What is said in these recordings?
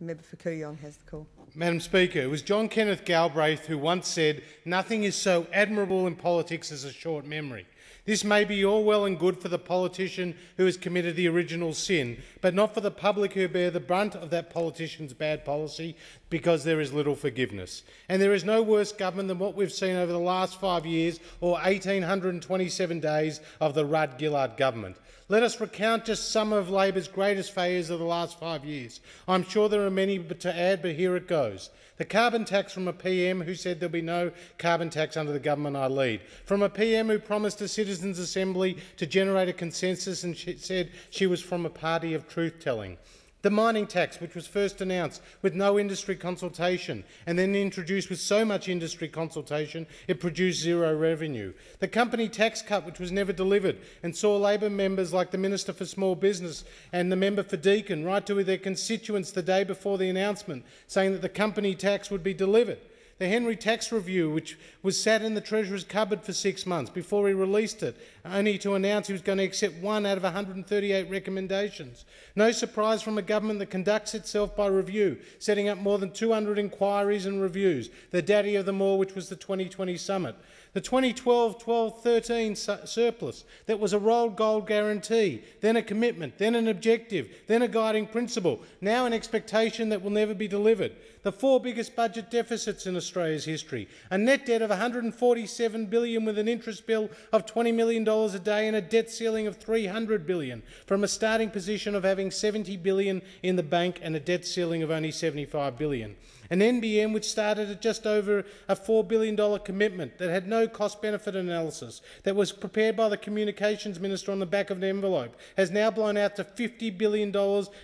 Member for Kooyong has the call. Madam Speaker, it was John Kenneth Galbraith who once said, "Nothing is so admirable in politics as a short memory." This may be all well and good for the politician who has committed the original sin, but not for the public who bear the brunt of that politician's bad policy, because there is little forgiveness. And there is no worse government than what we've seen over the last 5 years or 1,827 days of the Rudd-Gillard government. Let us recount just some of Labor's greatest failures of the last 5 years. I'm sure there are many to add, but here it goes. The carbon tax from a PM who said there'll be no carbon tax under the government I lead. From a PM who promised a citizens' assembly to generate a consensus and said she was from a party of truth-telling. The mining tax, which was first announced with no industry consultation and then introduced with so much industry consultation it produced zero revenue. The company tax cut, which was never delivered and saw Labor members like the Minister for Small Business and the member for Deakin write to their constituents the day before the announcement saying that the company tax would be delivered. The Henry Tax Review, which was sat in the Treasurer's cupboard for 6 months before he released it, only to announce he was going to accept 1 out of 138 recommendations. No surprise from a government that conducts itself by review, setting up more than 200 inquiries and reviews, the daddy of them all, which was the 2020 summit. The 2012-13 surplus that was a rolled gold guarantee, then a commitment, then an objective, then a guiding principle, now an expectation that will never be delivered. The 4 biggest budget deficits in Australia's history, a net debt of $147 billion with an interest bill of $20 million a day and a debt ceiling of $300 billion, from a starting position of having $70 billion in the bank and a debt ceiling of only $75 billion. An NBN which started at just over a $4 billion commitment that had no cost-benefit analysis, that was prepared by the Communications Minister on the back of an envelope, has now blown out to $50 billion,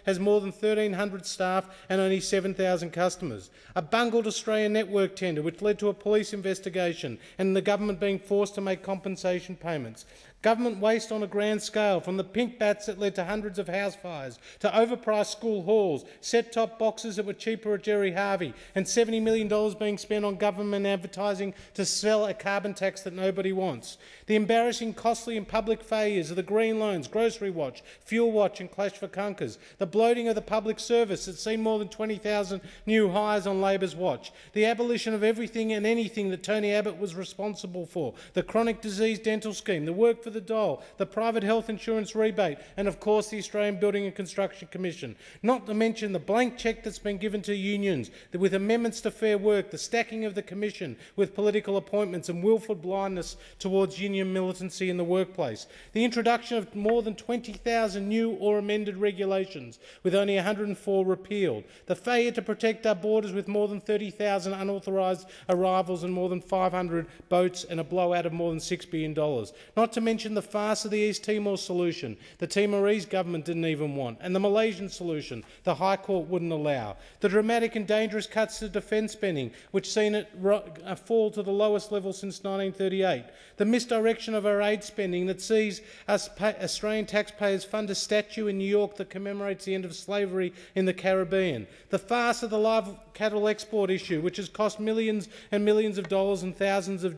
has more than 1,300 staff and only 7,000 customers. A bungled Australian network tender which led to a police investigation and the government being forced to make compensation payments. Government waste on a grand scale, from the pink bats that led to hundreds of house fires, to overpriced school halls, set-top boxes that were cheaper at Jerry Harvey, and $70 million being spent on government advertising to sell a carbon tax that nobody wants. The embarrassing, costly and public failures of the Green Loans, Grocery Watch, Fuel Watch and Clash for Clunkers. The bloating of the public service that's seen more than 20,000 new hires on Labor's watch. The abolition of everything and anything that Tony Abbott was responsible for. The chronic disease dental scheme, the work for the dole, the private health insurance rebate, and of course the Australian Building and Construction Commission. Not to mention the blank cheque that's been given to unions with amendments to Fair Work, the stacking of the Commission with political appointments and willful blindness towards union militancy in the workplace. The introduction of more than 20,000 new or amended regulations, with only 104 repealed. The failure to protect our borders with more than 30,000 unauthorised arrivals and more than 500 boats and a blowout of more than $6 billion. Not to mention the farce of the East Timor solution, the Timorese government didn't even want, and the Malaysian solution, the High Court wouldn't allow. The dramatic and dangerous cuts to defence spending, which seen it fall to the lowest level since 1938. The misdirection of our aid spending that sees us Australian taxpayers fund a statue in New York that commemorates the end of slavery in the Caribbean. The farce of the live cattle export issue, which has cost millions and millions of dollars and thousands of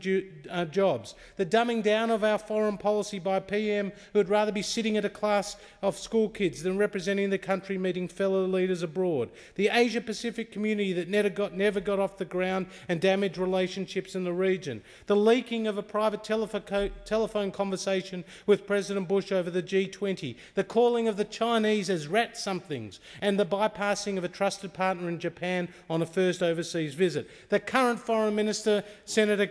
jobs. The dumbing down of our foreign policy by a PM who would rather be sitting at a class of school kids than representing the country meeting fellow leaders abroad. The Asia-Pacific community that never got off the ground and damaged relationships in the region. The leaking of a private telephone conversation with President Bush over the G20. The calling of the Chinese as rat-somethings and the bypassing of a trusted partner in Japan on a first overseas visit. The current Foreign Minister, Senator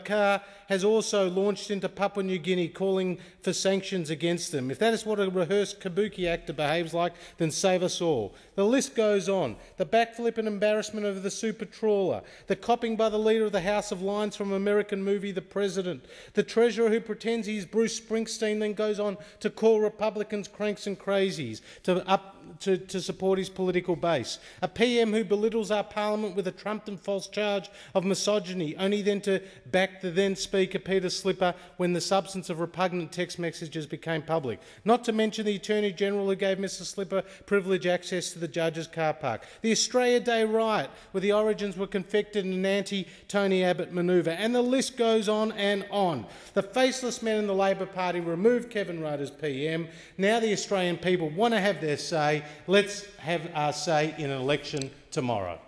Carr, has also launched into Papua New Guinea, calling for sanctions against them. If that is what a rehearsed kabuki actor behaves like, then save us all. The list goes on. The backflip and embarrassment of the super trawler, the copying by the leader of the House of lines from American movie The President, the Treasurer who pretends he's Bruce Springsteen then goes on to call Republicans cranks and crazies to support his political base, a PM who belittles our parliament with a trumped and false charge of misogyny, only then began to back the then Speaker Peter Slipper when the substance of repugnant text messages became public. Not to mention the Attorney-General who gave Mr Slipper privileged access to the judge's car park. The Australia Day riot, where the origins were confected in an anti-Tony Abbott manoeuvre. And the list goes on and on. The faceless men in the Labor Party removed Kevin Rudd as PM. Now the Australian people want to have their say. Let's have our say in an election tomorrow.